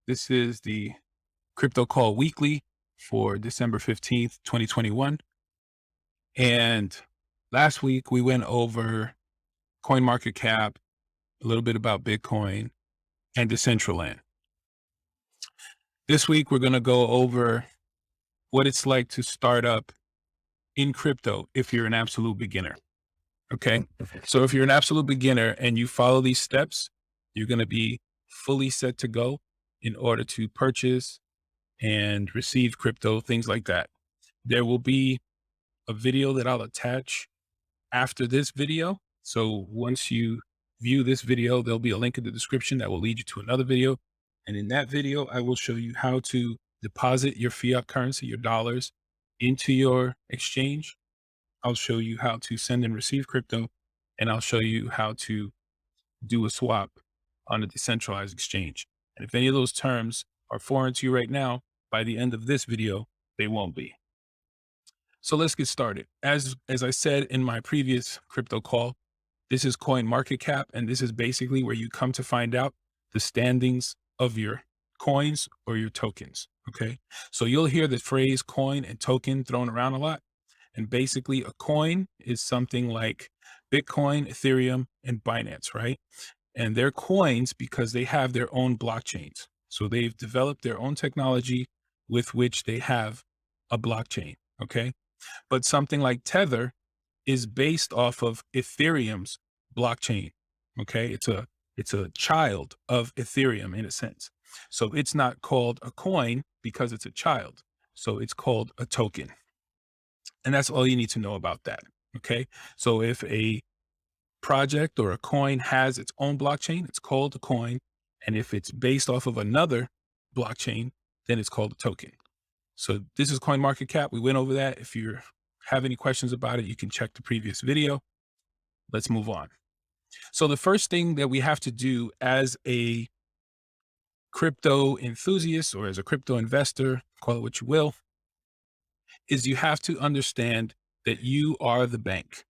This is the Crypto Call Weekly for December 15th, 2021. And last week we went over CoinMarketCap, a little bit about Bitcoin and Decentraland. This week we're going to go over what it's like to start up in crypto if you're an absolute beginner. Okay. So if you're an absolute beginner and you follow these steps, you're going to be fully set to go in order to purchase and receive crypto, things like that. There will be a video that I'll attach after this video. So once you view this video, there'll be a link in the description that will lead you to another video. And in that video, I will show you how to deposit your fiat currency, your dollars, into your exchange. I'll show you how to send and receive crypto, and I'll show you how to do a swap on a decentralized exchange. And if any of those terms are foreign to you right now, by the end of this video, they won't be. So let's get started. As I said in my previous crypto call, this is CoinMarketCap, and this is basically where you come to find out the standings of your coins or your tokens. Okay. So you'll hear the phrase coin and token thrown around a lot. And basically a coin is something like Bitcoin, Ethereum, and Binance, right? And they're coins because they have their own blockchains. So they've developed their own technology with which they have a blockchain. Okay. But something like Tether is based off of Ethereum's blockchain. Okay. It's a child of Ethereum in a sense. So it's not called a coin because it's a child. So it's called a token. And that's all you need to know about that. Okay. So if a project or a coin has its own blockchain, it's called a coin. And if it's based off of another blockchain, then it's called a token. So this is CoinMarketCap. We went over that. If you have any questions about it, you can check the previous video. Let's move on. So the first thing that we have to do as a crypto enthusiast or as a crypto investor, call it what you will, is you have to understand that you are the bank.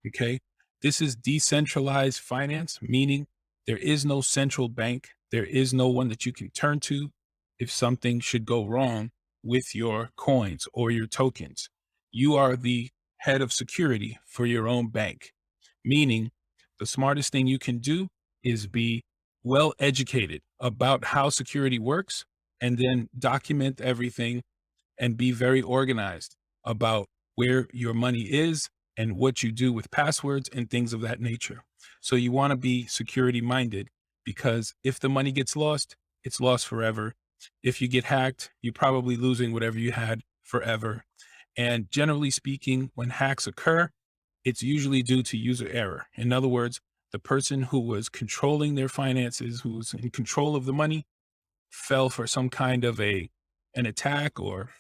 Okay. This is decentralized finance, meaning there is no central bank. There is no one that you can turn to if something should go wrong with your coins or your tokens. You are the head of security for your own bank, meaning the smartest thing you can do is be well educated about how security works and then document everything and be very organized about where your money is and what you do with passwords and things of that nature. So you want to be security minded because if the money gets lost, it's lost forever. If you get hacked, you're probably losing whatever you had forever. And generally speaking, when hacks occur, it's usually due to user error. In other words, the person who was controlling their finances, who was in control of the money, fell for some kind of an attack or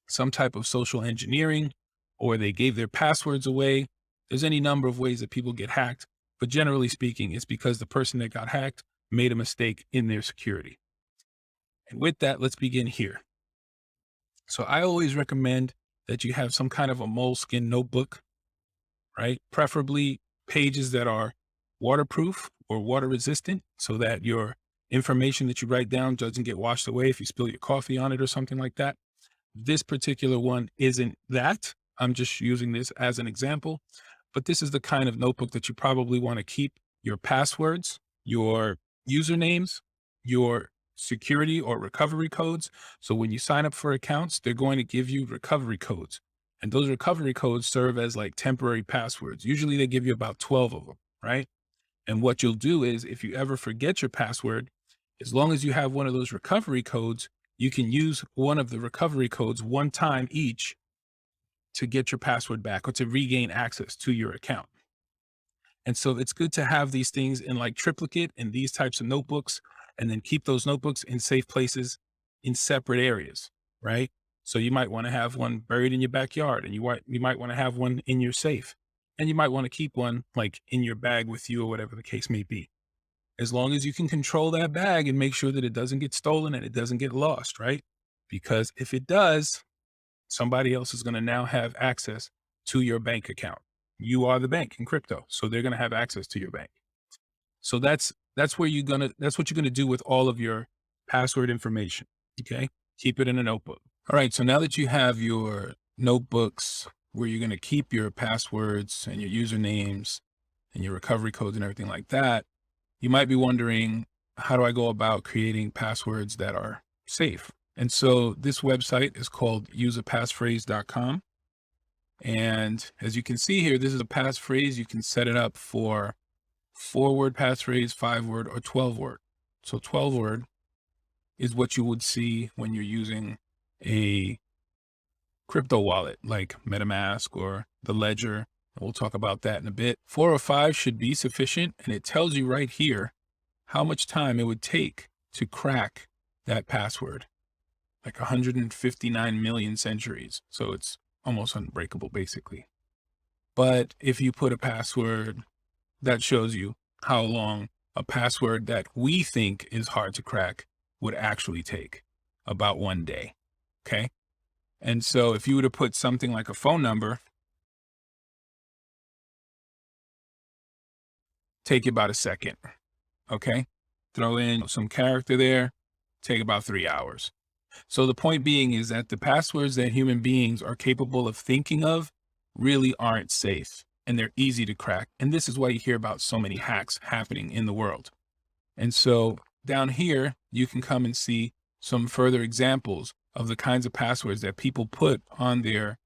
some type of social engineering, or they gave their passwords away. There's any number of ways that people get hacked, but generally speaking, it's because the person that got hacked made a mistake in their security. And with that, let's begin here. So I always recommend that you have some kind of a moleskin notebook, right? Preferably pages that are waterproof or water resistant so that your information that you write down doesn't get washed away if you spill your coffee on it or something like that. This particular one isn't that. I'm just using this as an example, but this is the kind of notebook that you probably want to keep your passwords, your usernames, your security or recovery codes. So when you sign up for accounts, they're going to give you recovery codes. And those recovery codes serve as like temporary passwords. Usually they give you about 12 of them, right? And what you'll do is if you ever forget your password, as long as you have one of those recovery codes, you can use one of the recovery codes one time each to get your password back or to regain access to your account. And so it's good to have these things in like triplicate in these types of notebooks, and then keep those notebooks in safe places in separate areas, right? So you might want to have one buried in your backyard, and you might want to have one in your safe, and you might want to keep one like in your bag with you or whatever the case may be. As long as you can control that bag and make sure that it doesn't get stolen and it doesn't get lost, right? Because if it does, somebody else is going to now have access to your bank account. You are the bank in crypto, so they're going to have access to your bank. So that's what you're going to do with all of your password information. Okay. Keep it in a notebook. All right. So now that you have your notebooks where you're going to keep your passwords and your usernames and your recovery codes and everything like that, you might be wondering, how do I go about creating passwords that are safe? And so this website is called useapassphrase.com. And as you can see here, this is a passphrase. You can set it up for 4-word passphrase, 5-word, or 12-word. So 12-word is what you would see when you're using a crypto wallet like Metamask or the Ledger. We'll talk about that in a bit. 4 or 5 should be sufficient. And it tells you right here how much time it would take to crack that password, like 159 million centuries. So it's almost unbreakable, basically. But if you put a password, that shows you how long a password that we think is hard to crack would actually take, about 1 day. Okay. And so if you were to put something like a phone number, take about a second. Okay. Throw in some character there, take about 3 hours. So the point being is that the passwords that human beings are capable of thinking of really aren't safe, and they're easy to crack. And this is why you hear about so many hacks happening in the world. And so down here, you can come and see some further examples of the kinds of passwords that people put on their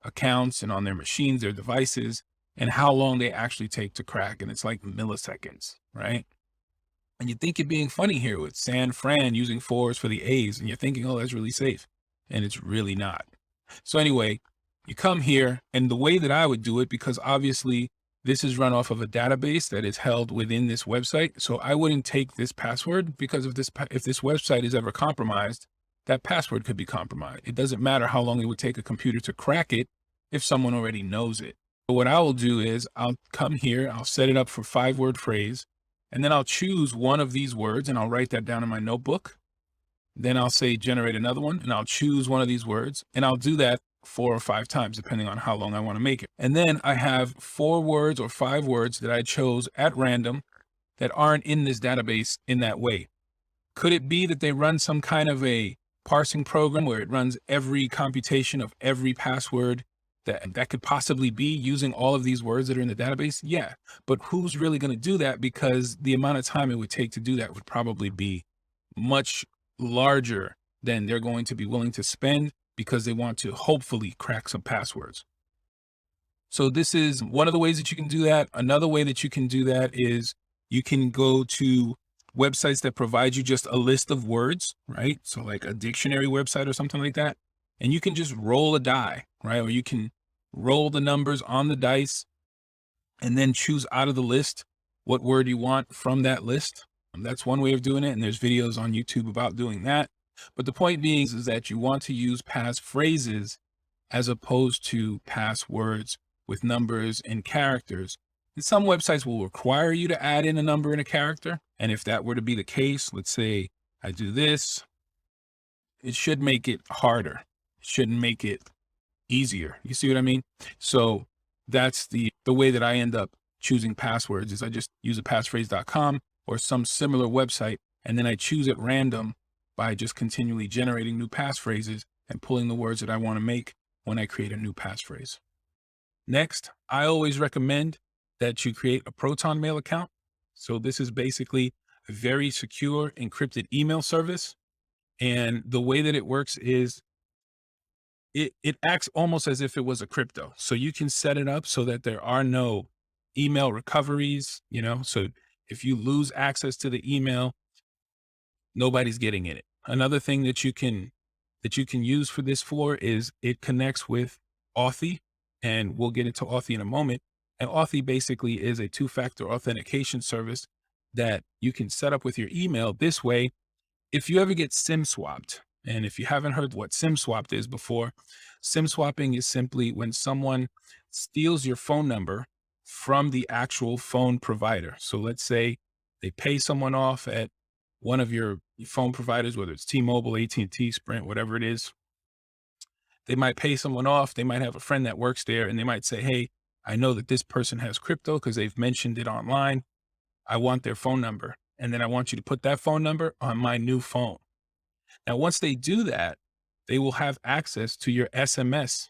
accounts and on their machines, their devices, and how long they actually take to crack. And it's like milliseconds, right? And you think you're being funny here with San Fran using 4s for the A's, and you're thinking, oh, that's really safe. And it's really not. So anyway, you come here, and the way that I would do it, because obviously this is run off of a database that is held within this website. So I wouldn't take this password, because if this website is ever compromised, that password could be compromised. It doesn't matter how long it would take a computer to crack it if someone already knows it. But what I will do is I'll come here, I'll set it up for 5-word phrase, and then I'll choose one of these words and I'll write that down in my notebook. Then I'll say generate another one and I'll choose one of these words, and I'll do that 4 or 5 times, depending on how long I want to make it. And then I have 4 words or 5 words that I chose at random that aren't in this database in that way. Could it be that they run some kind of a parsing program where it runs every computation of every password that could possibly be using all of these words that are in the database? Yeah, but who's really going to do that? Because the amount of time it would take to do that would probably be much larger than they're going to be willing to spend, because they want to hopefully crack some passwords. So this is one of the ways that you can do that. Another way that you can do that is you can go to websites that provide you just a list of words, right? So like a dictionary website or something like that. And you can just roll a die, right? Or you can roll the numbers on the dice and then choose out of the list what word you want from that list. That's one way of doing it. And there's videos on YouTube about doing that. But the point being is that you want to use passphrases as opposed to passwords with numbers and characters. And some websites will require you to add in a number and a character. And if that were to be the case, let's say I do this, it should make it harder. It shouldn't make it easier. You see what I mean? So that's the way that I end up choosing passwords is I just use a passphrase.com or some similar website, and then I choose at random by just continually generating new passphrases and pulling the words that I want to make when I create a new passphrase. Next, I always recommend that you create a Protonmail account. So this is basically a very secure encrypted email service. And the way that it works is it acts almost as if it was a crypto. So you can set it up so that there are no email recoveries, so if you lose access to the email, nobody's getting in it. Another thing that you can use for this is it connects with Authy, and we'll get into Authy in a moment. And Authy basically is a 2-factor authentication service that you can set up with your email. This way, if you ever get SIM swapped, and if you haven't heard what SIM swapped is before, SIM swapping is simply when someone steals your phone number from the actual phone provider. So let's say they pay someone off at one of your phone providers, whether it's T-Mobile, AT&T, Sprint, whatever it is. They might pay someone off. They might have a friend that works there, and they might say, hey, I know that this person has crypto because they've mentioned it online. I want their phone number. And then I want you to put that phone number on my new phone. Now, once they do that, they will have access to your SMS,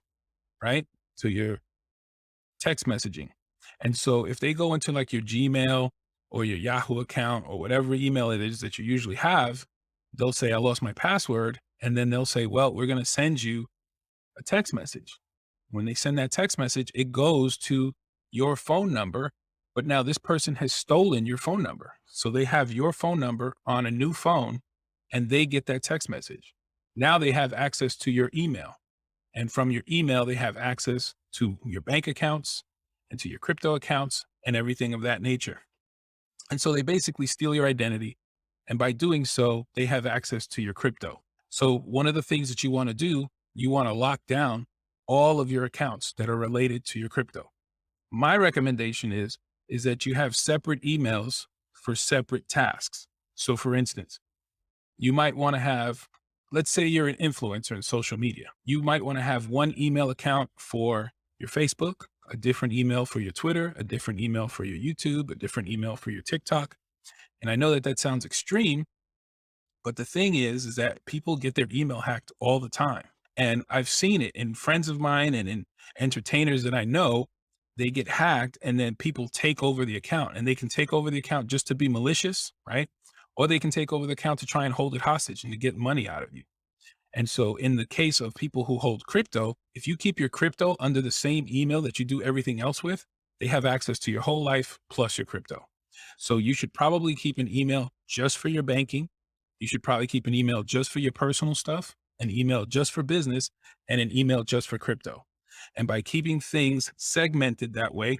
right? To your text messaging. And so if they go into like your Gmail or your Yahoo account or whatever email it is that you usually have, they'll say, I lost my password. And then they'll say, well, we're going to send you a text message. When they send that text message, it goes to your phone number. But now this person has stolen your phone number. So they have your phone number on a new phone and they get that text message. Now they have access to your email. And from your email, they have access to your bank accounts and to your crypto accounts and everything of that nature. And so they basically steal your identity. And by doing so, they have access to your crypto. So one of the things that you want to do, you want to lock down all of your accounts that are related to your crypto. My recommendation is that you have separate emails for separate tasks. So for instance, you might want to have, let's say you're an influencer in social media. You might want to have one email account for your Facebook, a different email for your Twitter, a different email for your YouTube, a different email for your TikTok. And I know that that sounds extreme, but the thing is that people get their email hacked all the time. And I've seen it in friends of mine and in entertainers that I know. They get hacked and then people take over the account, and they can take over the account just to be malicious, right? Or they can take over the account to try and hold it hostage and to get money out of you. And so in the case of people who hold crypto, if you keep your crypto under the same email that you do everything else with, they have access to your whole life plus your crypto. So you should probably keep an email just for your banking. You should probably keep an email just for your personal stuff, an email just for business, and an email just for crypto. And by keeping things segmented that way,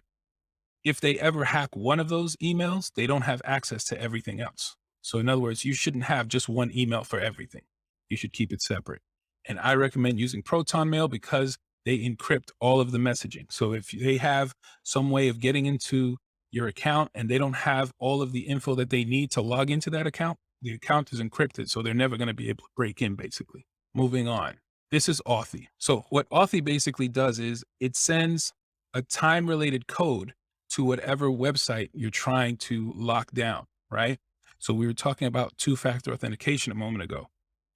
if they ever hack one of those emails, they don't have access to everything else. So in other words, you shouldn't have just one email for everything. You should keep it separate. And I recommend using Protonmail because they encrypt all of the messaging. So if they have some way of getting into your account and they don't have all of the info that they need to log into that account, the account is encrypted. So they're never going to be able to break in, basically. Moving on. This is Authy. So what Authy basically does is it sends a time-related code to whatever website you're trying to lock down, right? So we were talking about two-factor authentication a moment ago.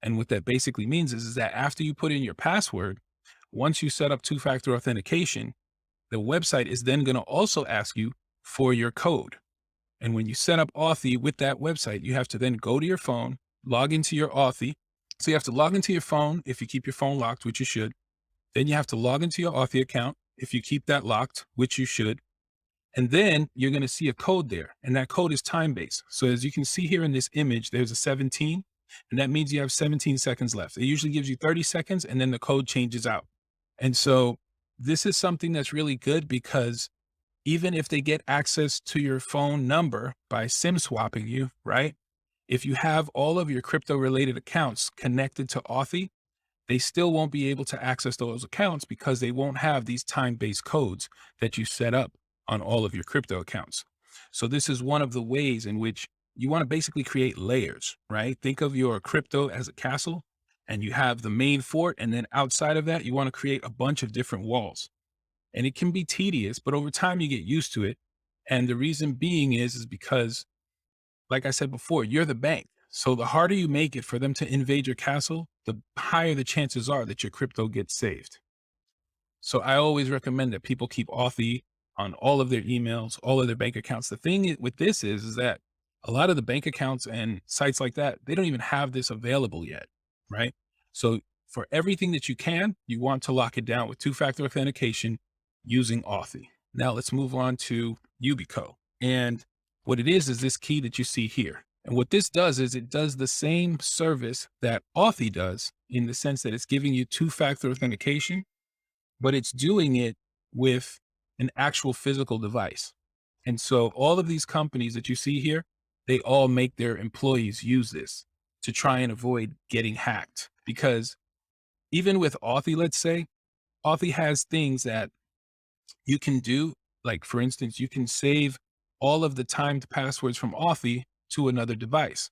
And what that basically means is that after you put in your password, once you set up two-factor authentication, the website is then going to also ask you for your code. And when you set up Authy with that website, you have to then go to your phone, log into your Authy. So you have to log into your phone if you keep your phone locked, which you should. Then you have to log into your Authy account if you keep that locked, which you should. And then you're going to see a code there, and that code is time-based. So as you can see here in this image, there's a 17, and that means you have 17 seconds left. It usually gives you 30 seconds, and then the code changes out. And so this is something that's really good because even if they get access to your phone number by SIM swapping you, right? If you have all of your crypto-related accounts connected to Authy, they still won't be able to access those accounts because they won't have these time-based codes that you set up on all of your crypto accounts. So this is one of the ways in which you want to basically create layers, right? Think of your crypto as a castle, and you have the main fort, and then outside of that, you want to create a bunch of different walls. And it can be tedious, but over time you get used to it. And the reason being is because, like I said before, you're the bank. So the harder you make it for them to invade your castle, the higher the chances are that your crypto gets saved. So I always recommend that people keep Authy on all of their emails, all of their bank accounts. The thing with this is that a lot of the bank accounts and sites like that, they don't even have this available yet, right? So for everything that you can, you want to lock it down with two-factor authentication using Authy. Now let's move on to Ubico. And what it is this key that you see here. And what this does is it does the same service that Authy does in the sense that it's giving you two-factor authentication, but it's doing it with an actual physical device. And so all of these companies that you see here, they all make their employees use this to try and avoid getting hacked. Because even with Authy, let's say, Authy has things that you can do. Like, for instance, you can save all of the timed passwords from Authy to another device.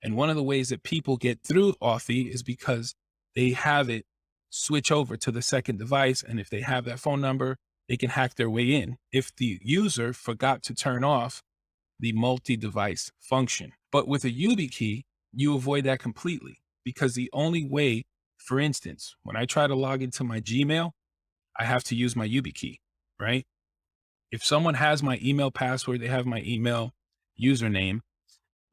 And one of the ways that people get through Authy is because they have it switch over to the second device. And if they have that phone number, they can hack their way in if the user forgot to turn off the multi-device function. But with a Ubi Key, you avoid that completely because the only way, for instance, when I try to log into my Gmail, I have to use my Ubi Key, right? If someone has my email password, they have my email username,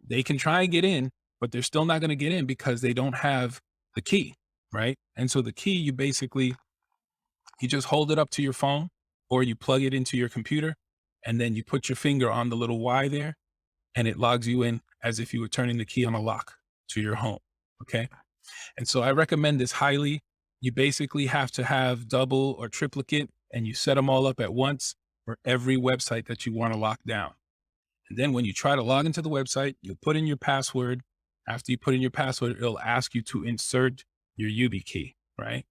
they can try and get in, but they're still not going to get in because they don't have the key, right? And so the key, you just hold it up to your phone or you plug it into your computer and then you put your finger on the little Y there and it logs you in as if you were turning the key on a lock to your home. Okay. And so I recommend this highly. You basically have to have double or triplicate and you set them all up at once for every website that you want to lock down. And then when you try to log into the website, you put in your password. After you put in your password, it'll ask you to insert your Ubi key, right?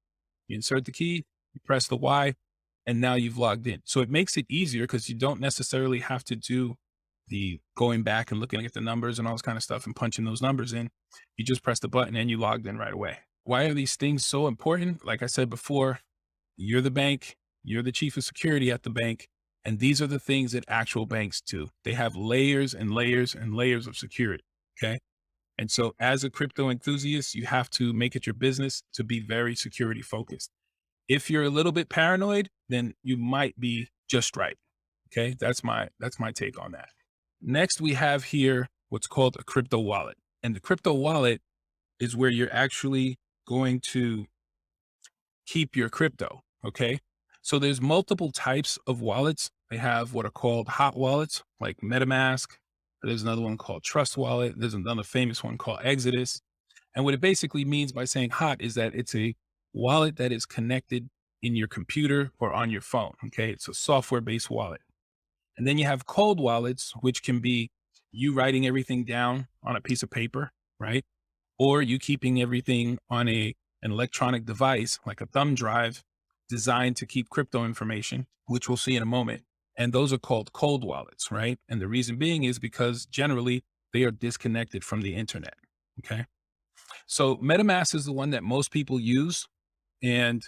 You insert the key, you press the Y, and now you've logged in. So it makes it easier because you don't necessarily have to do the going back and looking at the numbers and all this kind of stuff and punching those numbers in. You just press the button and you logged in right away. Why are these things so important? Like I said before, you're the bank, you're the chief of security at the bank. And these are the things that actual banks do. They have layers and layers and layers of security. Okay. And so as a crypto enthusiast, you have to make it your business to be very security focused. If you're a little bit paranoid, then you might be just right. Okay. That's my take on that. Next, we have here what's called a crypto wallet. And the crypto wallet is where you're actually going to keep your crypto. Okay. So there's multiple types of wallets. They have what are called hot wallets, like Metamask. There's another one called Trust Wallet. There's another famous one called Exodus. And what it basically means by saying hot is that it's a wallet that is connected in your computer or on your phone. Okay. It's a software-based wallet. And then you have cold wallets, which can be you writing everything down on a piece of paper, right? Or you keeping everything on an electronic device like a thumb drive designed to keep crypto information, which we'll see in a moment. And those are called cold wallets, right? And the reason being is because generally they are disconnected from the internet. Okay. So MetaMask is the one that most people use. And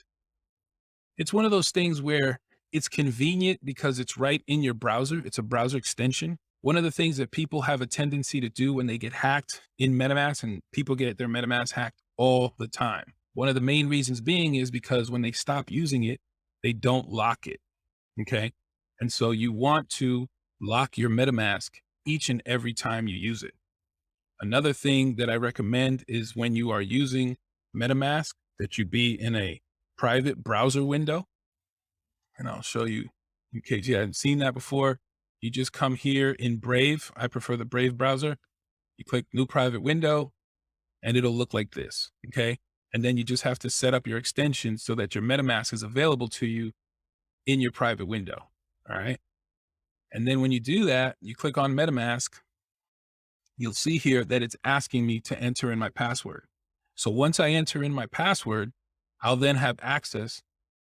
it's one of those things where it's convenient because it's right in your browser. It's a browser extension. One of the things that people have a tendency to do when they get hacked in MetaMask, and people get their MetaMask hacked all the time. One of the main reasons being is because when they stop using it, they don't lock it. Okay. And so you want to lock your MetaMask each and every time you use it. Another thing that I recommend is when you are using MetaMask that you be in a private browser window. And I'll show you in case you haven't seen that before. You just come here in Brave. I prefer the Brave browser. You click new private window and it'll look like this. Okay. And then you just have to set up your extension so that your MetaMask is available to you in your private window. All right. And then when you do that, you click on MetaMask, you'll see here that it's asking me to enter in my password. So once I enter in my password, I'll then have access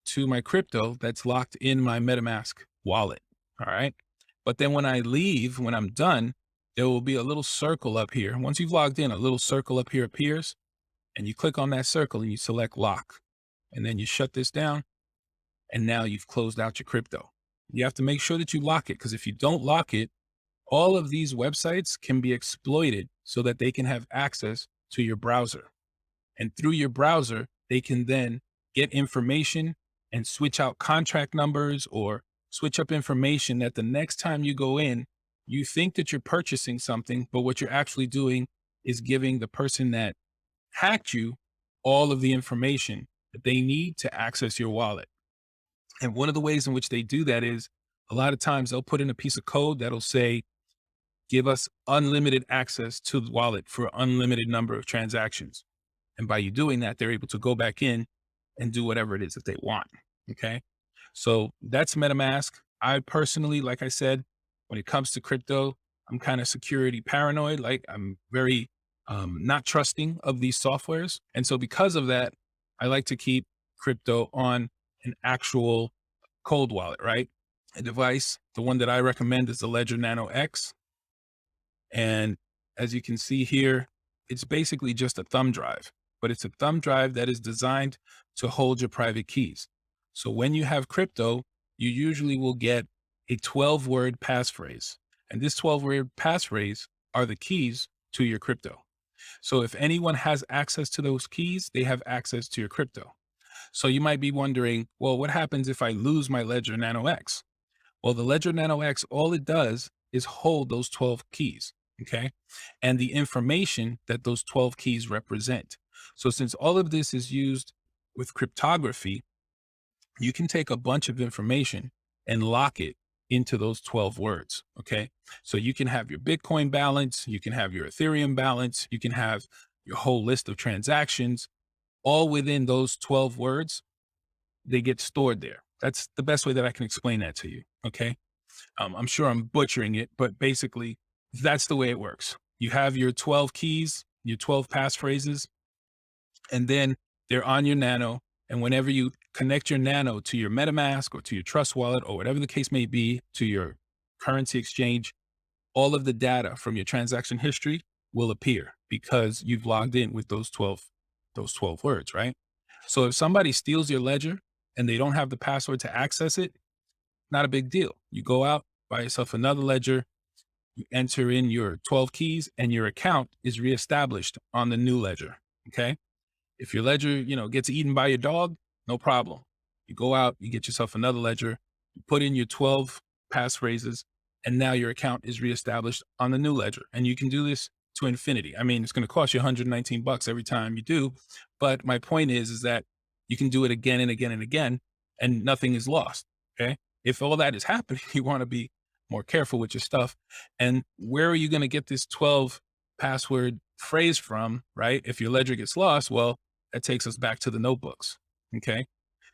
to my crypto that's locked in my MetaMask wallet. All right. But then when I leave, when I'm done, there will be a little circle up here. Once you've logged in, a little circle up here appears and you click on that circle and you select lock. And then you shut this down. And now you've closed out your crypto. You have to make sure that you lock it, because if you don't lock it, all of these websites can be exploited so that they can have access to your browser. And through your browser, they can then get information and switch out contract numbers or switch up information that the next time you go in, you think that you're purchasing something, but what you're actually doing is giving the person that hacked you all of the information that they need to access your wallet. And one of the ways in which they do that is a lot of times they'll put in a piece of code that'll say, give us unlimited access to the wallet for unlimited number of transactions. And by you doing that, they're able to go back in and do whatever it is that they want. Okay. So that's MetaMask. I personally, like I said, when it comes to crypto, I'm kind of security paranoid. Like I'm very not trusting of these softwares. And so because of that, I like to keep crypto on an actual cold wallet, right? A device. The one that I recommend is the Ledger Nano X. And as you can see here, it's basically just a thumb drive, but it's a thumb drive that is designed to hold your private keys. So when you have crypto, you usually will get a 12-word passphrase. And this 12-word passphrase are the keys to your crypto. So if anyone has access to those keys, they have access to your crypto. So you might be wondering, well, what happens if I lose my Ledger Nano X? Well, the Ledger Nano X, all it does is hold those 12 keys, okay? And the information that those 12 keys represent. So since all of this is used with cryptography, you can take a bunch of information and lock it into those 12 words, okay? So you can have your Bitcoin balance, you can have your Ethereum balance, you can have your whole list of transactions, all within those 12 words. They get stored there. That's the best way that I can explain that to you, okay? I'm sure I'm butchering it, but basically, that's the way it works. You have your 12 keys, your 12 passphrases, and then they're on your Nano. And whenever you connect your Nano to your Metamask or to your Trust Wallet or whatever the case may be, to your currency exchange, all of the data from your transaction history will appear because you've logged in with those 12 words, right? So if somebody steals your ledger and they don't have the password to access it, not a big deal. You go out, buy yourself another ledger, you enter in your 12 keys, and your account is reestablished on the new ledger. Okay. If your ledger, gets eaten by your dog, no problem. You go out, you get yourself another ledger, you put in your 12 passphrases, and now your account is reestablished on the new ledger. And you can do this to infinity. I mean, it's going to cost you $119 every time you do. But my point is that you can do it again and again and again, and nothing is lost. Okay. If all that is happening, you want to be more careful with your stuff. And where are you going to get this 12 password phrase from, right? If your ledger gets lost, well, that takes us back to the notebooks. Okay.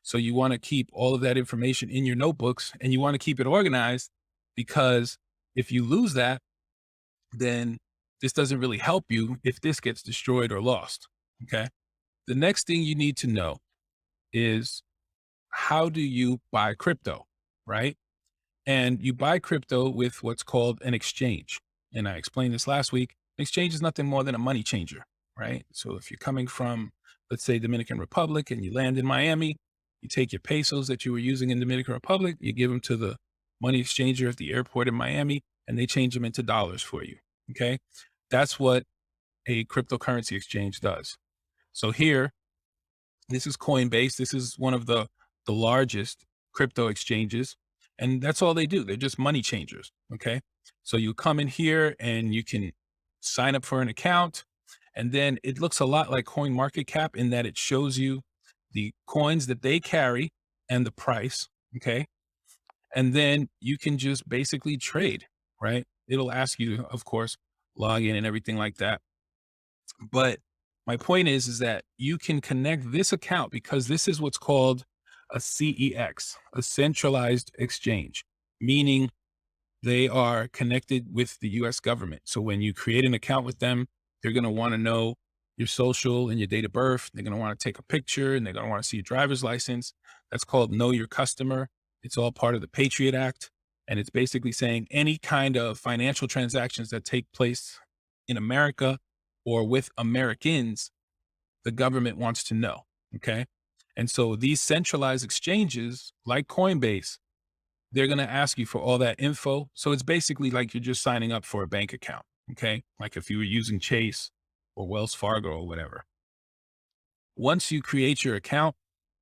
So you want to keep all of that information in your notebooks and you want to keep it organized, because if you lose that, then this doesn't really help you if this gets destroyed or lost. Okay. The next thing you need to know is, how do you buy crypto, right? And you buy crypto with what's called an exchange. And I explained this last week. An exchange is nothing more than a money changer, right? So if you're coming from, let's say, Dominican Republic, and you land in Miami, you take your pesos that you were using in Dominican Republic, you give them to the money exchanger at the airport in Miami, and they change them into dollars for you. Okay. That's what a cryptocurrency exchange does. So here, this is Coinbase. This is one of the largest crypto exchanges. And that's all they do. They're just money changers. Okay. So you come in here and you can sign up for an account. And then it looks a lot like Coin Market Cap in that it shows you the coins that they carry and the price. Okay. And then you can just basically trade, right? It'll ask you, of course, log in and everything like that. But my point is that you can connect this account, because this is what's called a CEX, a centralized exchange, meaning they are connected with the US government. So when you create an account with them, they're going to want to know your social and your date of birth. They're going to want to take a picture and they're going to want to see your driver's license. That's called Know Your Customer. It's all part of the Patriot Act. And it's basically saying any kind of financial transactions that take place in America or with Americans, the government wants to know. Okay. And so these centralized exchanges like Coinbase, they're going to ask you for all that info. So it's basically like you're just signing up for a bank account. Okay. Like if you were using Chase or Wells Fargo or whatever. Once you create your account,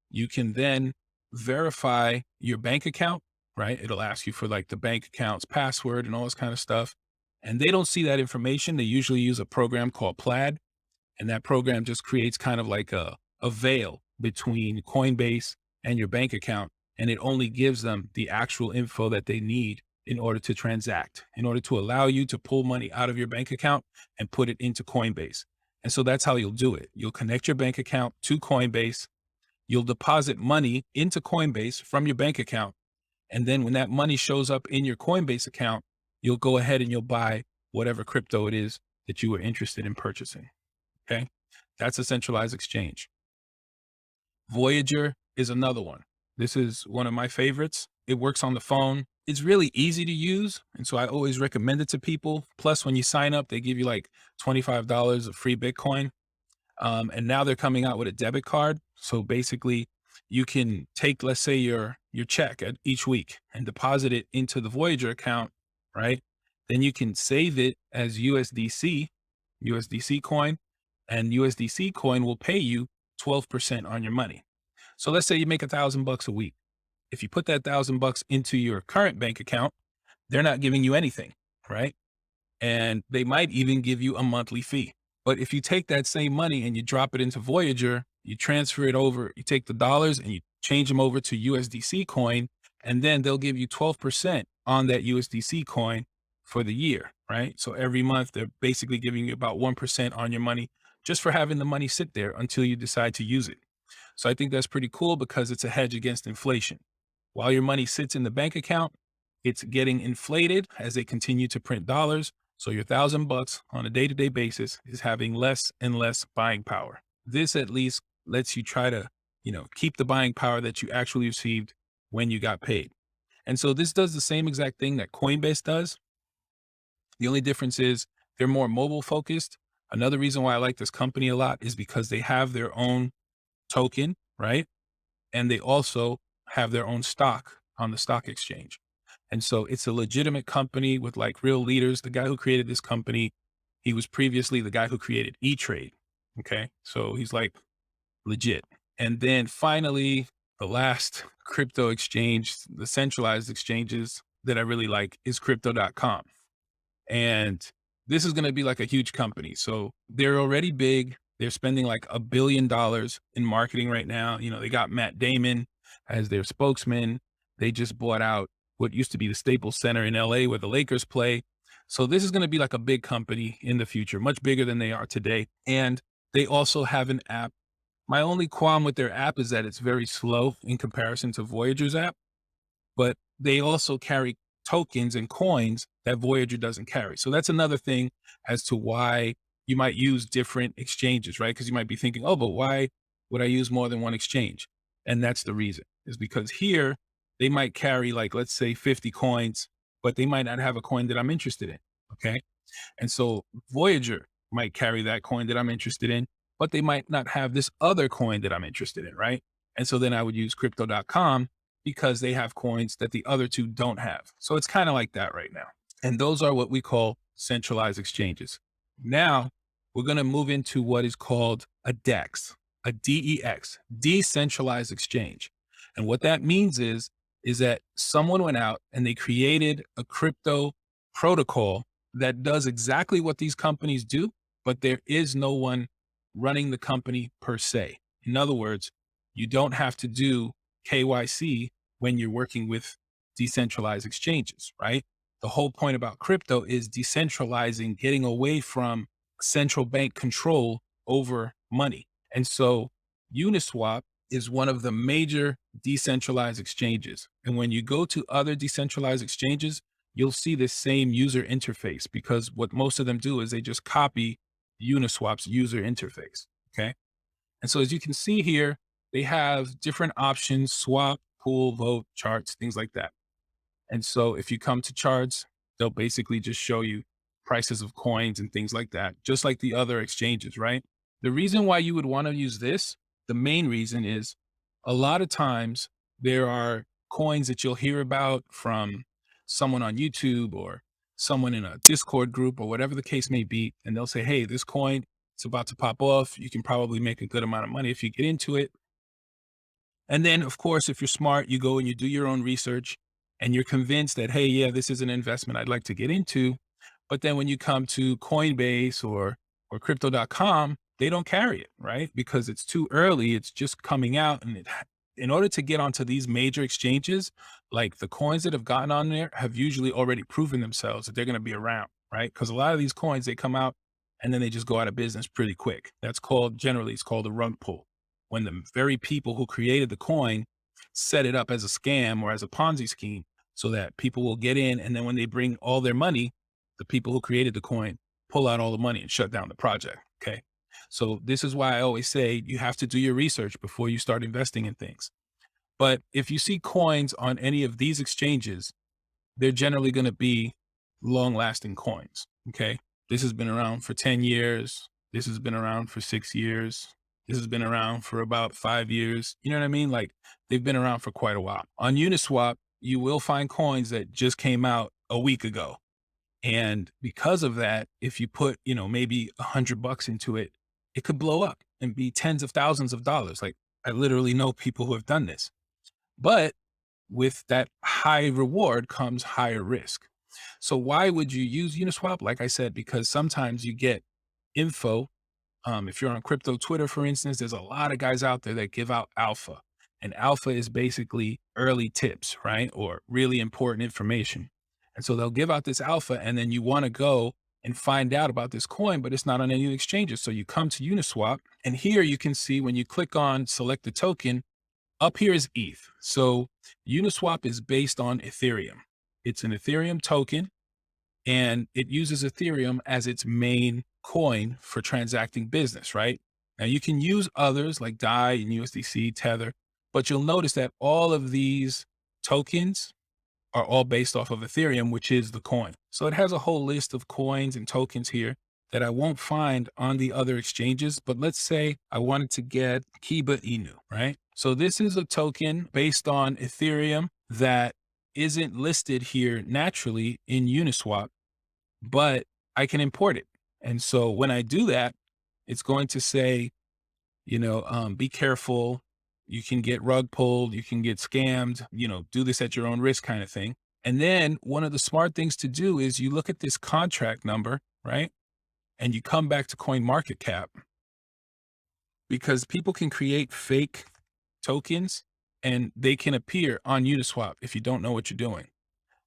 you can then verify your bank account, right? It'll ask you for like the bank account's password and all this kind of stuff. And they don't see that information. They usually use a program called Plaid. And that program just creates kind of like a veil between Coinbase and your bank account. And it only gives them the actual info that they need in order to transact, in order to allow you to pull money out of your bank account and put it into Coinbase. And so that's how you'll do it. You'll connect your bank account to Coinbase. You'll deposit money into Coinbase from your bank account. And then when that money shows up in your Coinbase account, you'll go ahead and you'll buy whatever crypto it is that you were interested in purchasing. Okay. That's a centralized exchange. Voyager is another one. This is one of my favorites. It works on the phone. It's really easy to use. And so I always recommend it to people. Plus, when you sign up, they give you like $25 of free Bitcoin. And now they're coming out with a debit card. So basically, you can take, let's say, your check at each week and deposit it into the Voyager account, right? Then you can save it as USDC, USDC coin, and USDC coin will pay you 12% on your money. So let's say you make $1,000 a week. If you put that $1,000 into your current bank account, they're not giving you anything, right? And they might even give you a monthly fee. But if you take that same money and you drop it into Voyager, you transfer it over, you take the dollars and you change them over to USDC coin, and then they'll give you 12% on that USDC coin for the year, right? So every month they're basically giving you about 1% on your money just for having the money sit there until you decide to use it. So I think that's pretty cool because it's a hedge against inflation. While your money sits in the bank account, it's getting inflated as they continue to print dollars. So your $1,000 on a day-to-day basis is having less and less buying power. This at least lets you try to, keep the buying power that you actually received when you got paid. And so this does the same exact thing that Coinbase does. The only difference is they're more mobile focused. Another reason why I like this company a lot is because they have their own token, right? And they also have their own stock on the stock exchange. And so it's a legitimate company with like real leaders. The guy who created this company, he was previously the guy who created E-Trade. Okay. So he's like legit. And then finally, the last crypto exchange, the centralized exchanges that I really like is crypto.com. And this is going to be like a huge company. So they're already big. They're spending like $1 billion in marketing right now. They got Matt Damon as their spokesman. They just bought out what used to be the Staples Center in LA where the Lakers play. So this is going to be like a big company in the future, much bigger than they are today. And they also have an app. My only qualm with their app is that it's very slow in comparison to Voyager's app, but they also carry tokens and coins that Voyager doesn't carry. So that's another thing as to why you might use different exchanges, right? Because you might be thinking, oh, but why would I use more than one exchange? And that's the reason, is because here they might carry like, let's say 50 coins, but they might not have a coin that I'm interested in. Okay. And so Voyager might carry that coin that I'm interested in, but they might not have this other coin that I'm interested in. Right. And so then I would use crypto.com because they have coins that the other two don't have. So it's kind of like that right now. And those are what we call centralized exchanges. Now we're going to move into what is called a DEX, a DEX, Decentralized Exchange. And what that means is that someone went out and they created a crypto protocol that does exactly what these companies do, but there is no one running the company per se. In other words, you don't have to do KYC when you're working with decentralized exchanges, right? The whole point about crypto is decentralizing, getting away from central bank control over money. And so Uniswap is one of the major decentralized exchanges. And when you go to other decentralized exchanges, you'll see this same user interface because what most of them do is they just copy Uniswap's user interface. Okay. And so as you can see here, they have different options: swap, pool, vote, charts, things like that. And so if you come to charts, they'll basically just show you prices of coins and things like that, just like the other exchanges, right? The reason why you would want to use this, the main reason is a lot of times there are coins that you'll hear about from someone on YouTube or someone in a Discord group or whatever the case may be. And they'll say, hey, this coin, it's about to pop off. You can probably make a good amount of money if you get into it. And then, of course, if you're smart, you go and you do your own research and you're convinced that, hey, yeah, this is an investment I'd like to get into. But then when you come to Coinbase or crypto.com, they don't carry it, right? Because it's too early. It's just coming out. And in order to get onto these major exchanges, like the coins that have gotten on there have usually already proven themselves that they're going to be around, right? Because a lot of these coins, they come out and then they just go out of business pretty quick. That's generally it's called a rug pull. When the very people who created the coin set it up as a scam or as a Ponzi scheme so that people will get in. And then when they bring all their money, the people who created the coin pull out all the money and shut down the project. Okay. So this is why I always say you have to do your research before you start investing in things. But if you see coins on any of these exchanges, they're generally going to be long lasting coins. Okay. This has been around for 10 years. This has been around for 6 years. This has been around for about 5 years. You know what I mean? Like they've been around for quite a while. On Uniswap, you will find coins that just came out a week ago. And because of that, if you put, maybe $100 into it, it could blow up and be tens of thousands of dollars. Like I literally know people who have done this. But with that high reward comes higher risk. So why would you use Uniswap? Like I said, because sometimes you get info. If you're on crypto Twitter, for instance, there's a lot of guys out there that give out alpha. And alpha is basically early tips, right? Or really important information. And so they'll give out this alpha, and then you want to go and find out about this coin, but it's not on any exchanges. So you come to Uniswap, and here you can see when you click on select the token, up here is ETH. So Uniswap is based on Ethereum. It's an Ethereum token, and it uses Ethereum as its main coin for transacting business, right? Now you can use others like DAI and USDC, Tether, but you'll notice that all of these tokens are all based off of Ethereum, which is the coin. So it has a whole list of coins and tokens here that I won't find on the other exchanges. But let's say I wanted to get Kiba Inu, right? So this is a token based on Ethereum that isn't listed here naturally in Uniswap, but I can import it. And so when I do that, it's going to say, be careful. You can get rug pulled, you can get scammed, do this at your own risk kind of thing. And then one of the smart things to do is you look at this contract number, right? And you come back to CoinMarketCap, because people can create fake tokens and they can appear on Uniswap if you don't know what you're doing.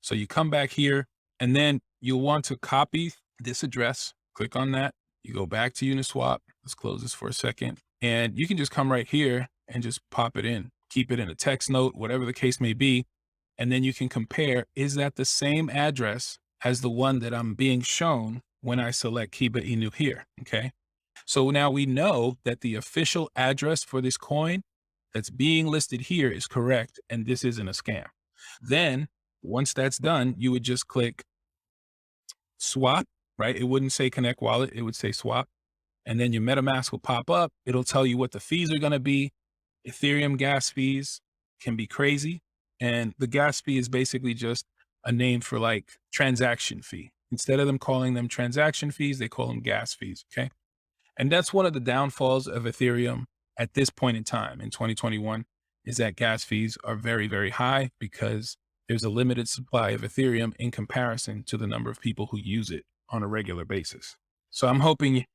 So you come back here, and then you'll want to copy this address, click on that. You go back to Uniswap. Let's close this for a second. And you can just come right here and just pop it in, keep it in a text note, whatever the case may be. And then you can compare, is that the same address as the one that I'm being shown when I select Kiba Inu here? Okay. So now we know that the official address for this coin that's being listed here is correct, and this isn't a scam. Then once that's done, you would just click swap, right? It wouldn't say connect wallet. It would say swap. And then your MetaMask will pop up. It'll tell you what the fees are going to be. Ethereum gas fees can be crazy. And the gas fee is basically just a name for like transaction fee. Instead of them calling them transaction fees, they call them gas fees. Okay. And that's one of the downfalls of Ethereum at this point in time in 2021, is that gas fees are very, very high because there's a limited supply of Ethereum in comparison to the number of people who use it on a regular basis. So I'm hoping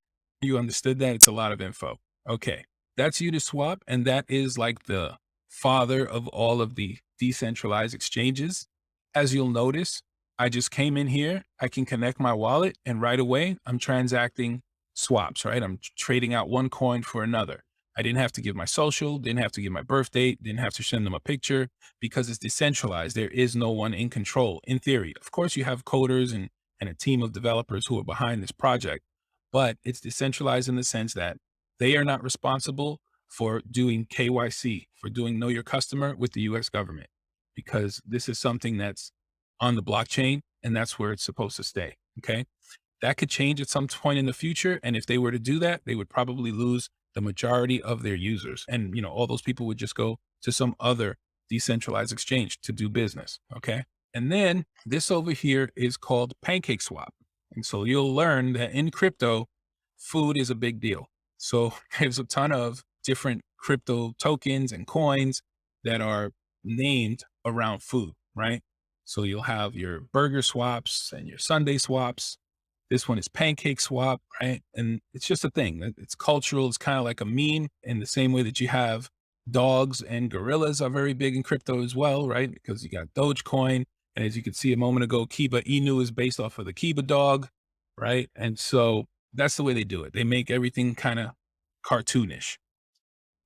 you understood that. It's a lot of info. Okay. That's Uniswap. And that is like the father of all of the decentralized exchanges. As you'll notice, I just came in here. I can connect my wallet, and right away I'm transacting swaps, right? I'm trading out one coin for another. I didn't have to give my social, didn't have to give my birth date, didn't have to send them a picture, because it's decentralized. There is no one in control in theory. Of course, you have coders and a team of developers who are behind this project, but it's decentralized in the sense that they are not responsible for doing KYC, for doing know your customer with the US government, because this is something that's on the blockchain and that's where it's supposed to stay. Okay. That could change at some point in the future. And if they were to do that, they would probably lose the majority of their users. And, all those people would just go to some other decentralized exchange to do business. Okay. And then this over here is called Pancake Swap. And so you'll learn that in crypto, food is a big deal. So there's a ton of different crypto tokens and coins that are named around food, right? So you'll have your burger swaps and your Sunday swaps. This one is Pancake Swap, right? And it's just a thing. It's cultural. It's kind of like a meme, in the same way that you have dogs and gorillas are very big in crypto as well, right? Because you got Dogecoin. And as you could see a moment ago, Kiba Inu is based off of the Kiba dog, right? And so that's the way they do it. They make everything kind of cartoonish.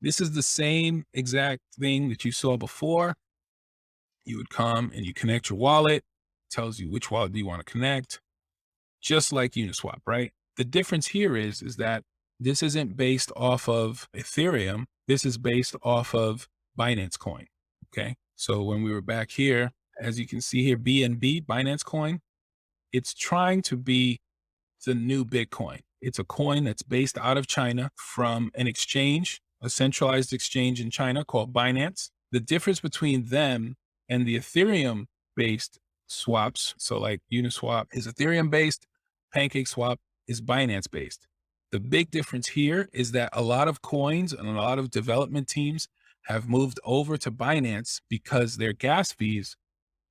This is the same exact thing that you saw before. You would come and you connect your wallet. It tells you which wallet do you want to connect, just like Uniswap, right? The difference here is that this isn't based off of Ethereum. This is based off of Binance Coin. Okay. So when we were back here, as you can see here, BNB, Binance Coin, it's trying to be the new Bitcoin. It's a coin that's based out of China from an exchange, a centralized exchange in China called Binance. The difference between them and the Ethereum based swaps. So like Uniswap is Ethereum based, Pancake Swap is Binance based. The big difference here is that a lot of coins and a lot of development teams have moved over to Binance because their gas fees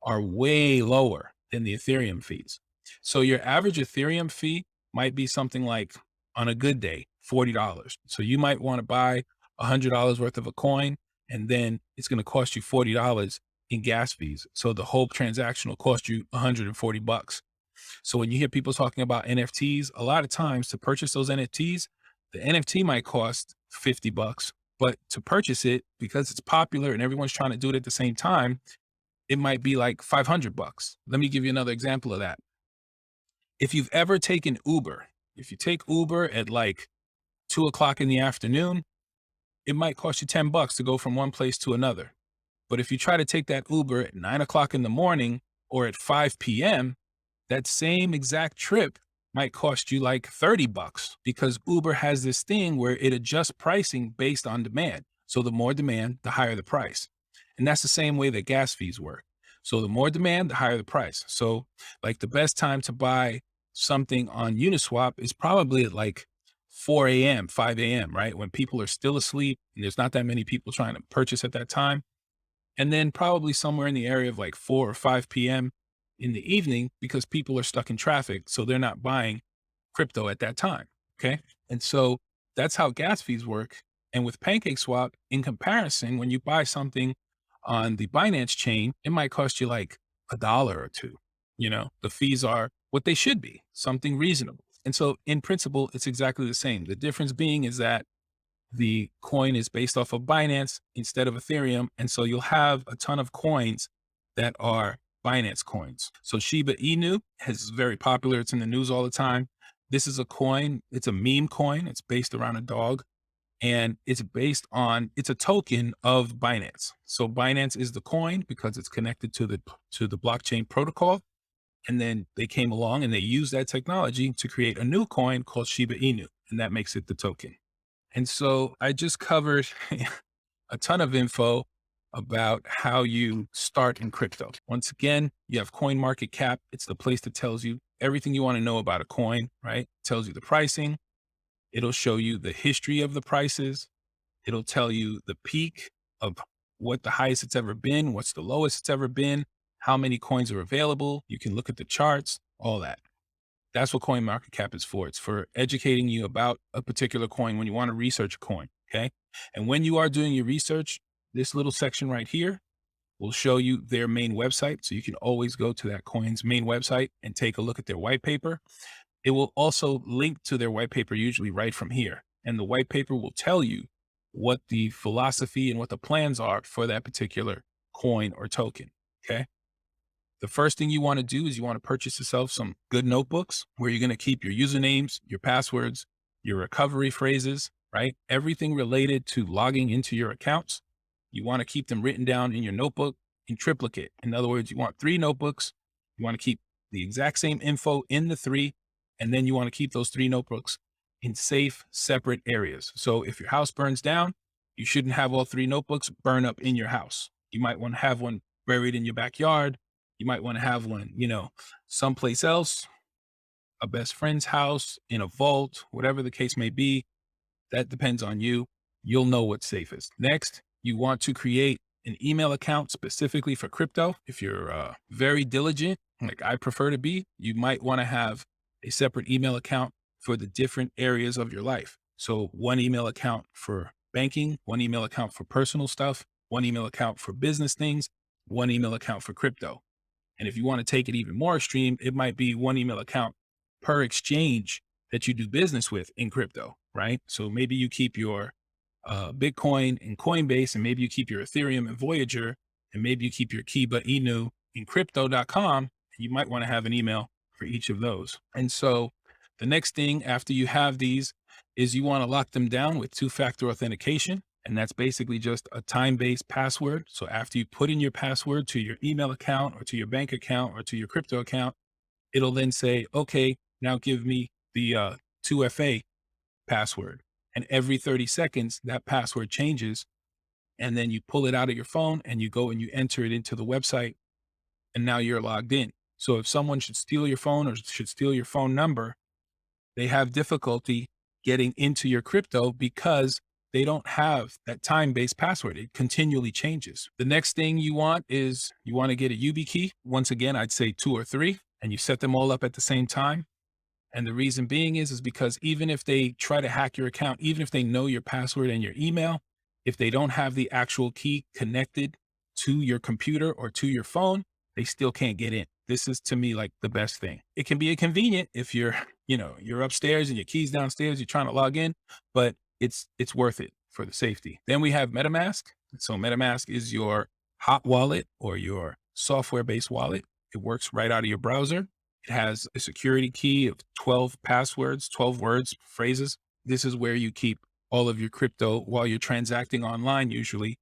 are way lower than the Ethereum fees. So your average Ethereum fee might be something like, on a good day, $40. So you might want to buy $100 worth of a coin, and then it's going to cost you $40 in gas fees. So the whole transaction will cost you $140. So when you hear people talking about NFTs, a lot of times to purchase those NFTs, the NFT might cost $50, but to purchase it, because it's popular and everyone's trying to do it at the same time, it might be like $500. Let me give you another example of that. If you've ever taken Uber, if you take Uber at like 2 o'clock in the afternoon, it might cost you $10 to go from one place to another. But if you try to take that Uber at 9 o'clock in the morning or at 5 p.m., that same exact trip might cost you like $30 because Uber has this thing where it adjusts pricing based on demand. So the more demand, the higher the price. And that's the same way that gas fees work. So the more demand, the higher the price. So like the best time to buy something on Uniswap is probably at like 4 a.m., 5 a.m., right? When people are still asleep and there's not that many people trying to purchase at that time. And then probably somewhere in the area of like 4 or 5 p.m. in the evening because people are stuck in traffic. So they're not buying crypto at that time. Okay. And so that's how gas fees work. And with Pancake Swap, in comparison, when you buy something on the Binance chain, it might cost you like $1 or two. You know, the fees are what they should be, something reasonable. And so in principle, it's exactly the same. The difference being is that the coin is based off of Binance instead of Ethereum. And so you'll have a ton of coins that are Binance coins. So Shiba Inu is very popular. It's in the news all the time. This is a coin. It's a meme coin. It's based around a dog, and it's a token of Binance. So Binance is the coin because it's connected to the blockchain protocol. And then they came along and they used that technology to create a new coin called Shiba Inu, and that makes it the token. And so I just covered a ton of info about how you start in crypto. Once again, you have CoinMarketCap. It's the place that tells you everything you want to know about a coin, right? It tells you the pricing. It'll show you the history of the prices. It'll tell you the peak of what the highest it's ever been, what's the lowest it's ever been, how many coins are available. You can look at the charts, all that. That's what CoinMarketCap is for. It's for educating you about a particular coin when you want to research a coin, okay? And when you are doing your research, this little section right here will show you their main website. So you can always go to that coin's main website and take a look at their white paper. It will also link to their white paper, usually right from here. And the white paper will tell you what the philosophy and what the plans are for that particular coin or token, okay? The first thing you want to do is you want to purchase yourself some good notebooks where you're going to keep your usernames, your passwords, your recovery phrases, right? Everything related to logging into your accounts. You want to keep them written down in your notebook in triplicate. In other words, you want 3 notebooks. You want to keep the exact same info in the 3, and then you want to keep those 3 notebooks in safe, separate areas. So if your house burns down, you shouldn't have all 3 notebooks burn up in your house. You might want to have one buried in your backyard. You might want to have one, someplace else, a best friend's house, in a vault, whatever the case may be. That depends on you. You'll know what's safest. Next, you want to create an email account specifically for crypto. If you're very diligent, like I prefer to be, you might want to have a separate email account for the different areas of your life. So one email account for banking, one email account for personal stuff, one email account for business things, one email account for crypto. And if you want to take it even more extreme, it might be one email account per exchange that you do business with in crypto, right? So maybe you keep your Bitcoin in Coinbase, and maybe you keep your Ethereum in Voyager, and maybe you keep your Shiba Inu in crypto.com. You might want to have an email for each of those. And so the next thing after you have these is you want to lock them down with 2-factor authentication. And that's basically just a time-based password. So after you put in your password to your email account or to your bank account or to your crypto account, it'll then say, okay, now give me the 2FA password. And every 30 seconds, that password changes. And then you pull it out of your phone and you go and you enter it into the website. and now you're logged in. So if someone should steal your phone or should steal your phone number, they have difficulty getting into your crypto because they don't have that time-based password. It continually changes. The next thing you want is you want to get a Ubi Key. Once again, I'd say 2 or 3, and you set them all up at the same time. And the reason being is because even if they try to hack your account, even if they know your password and your email, if they don't have the actual key connected to your computer or to your phone, they still can't get in. This is to me like the best thing. It can be inconvenient if you're, you're upstairs and your key's downstairs, you're trying to log in, but it's worth it for the safety. Then we have Metamask. So Metamask is your hot wallet or your software-based wallet. It works right out of your browser. It has a security key of 12 passwords, 12 words, phrases. This is where you keep all of your crypto while you're transacting online, usually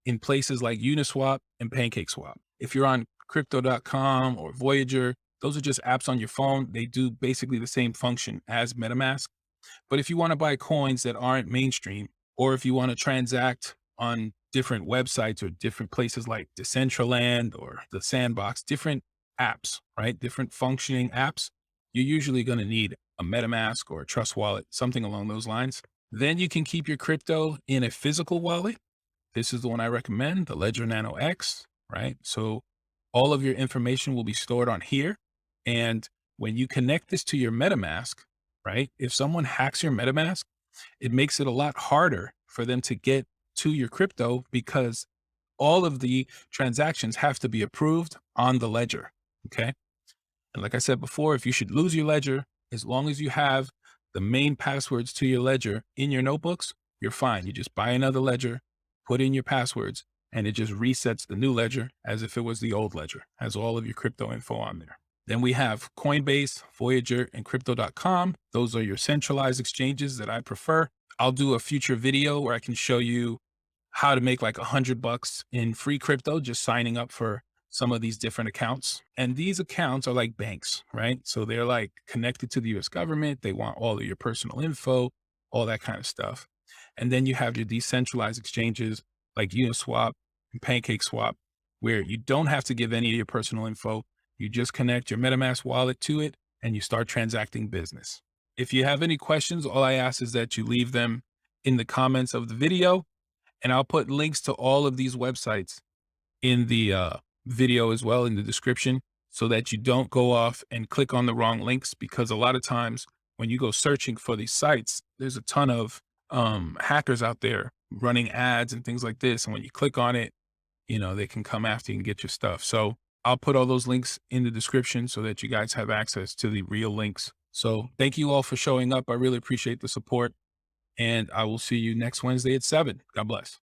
in places like Uniswap and Pancake Swap. If you're on crypto.com or Voyager, those are just apps on your phone. They do basically the same function as MetaMask. But if you want to buy coins that aren't mainstream, or if you want to transact on different websites or different places like Decentraland or the Sandbox, different apps, right? Different functioning apps, you're usually going to need a MetaMask or a Trust Wallet, something along those lines. Then you can keep your crypto in a physical wallet. This is the one I recommend, the Ledger Nano X, right? So all of your information will be stored on here. And when you connect this to your MetaMask, right? If someone hacks your MetaMask, it makes it a lot harder for them to get to your crypto because all of the transactions have to be approved on the ledger. Okay. And like I said before, if you should lose your ledger, as long as you have the main passwords to your ledger in your notebooks, you're fine. You just buy another ledger, put in your passwords, and it just resets the new ledger as if it was the old ledger, has all of your crypto info on there. Then we have Coinbase, Voyager, and crypto.com. Those are your centralized exchanges that I prefer. I'll do a future video where I can show you how to make like $100 in free crypto, just signing up for some of these different accounts. And these accounts are like banks, right? So they're like connected to the US government. They want all of your personal info, all that kind of stuff. And then you have your decentralized exchanges like Uniswap and Pancake Swap, where you don't have to give any of your personal info. You just connect your MetaMask wallet to it and you start transacting business. If you have any questions, all I ask is that you leave them in the comments of the video, and I'll put links to all of these websites in the video as well in the description so that you don't go off and click on the wrong links, because a lot of times when you go searching for these sites, there's a ton of hackers out there running ads and things like this. And when you click on it, they can come after you and get your stuff. So I'll put all those links in the description so that you guys have access to the real links. So thank you all for showing up. I really appreciate the support, and I will see you next Wednesday at 7. God bless.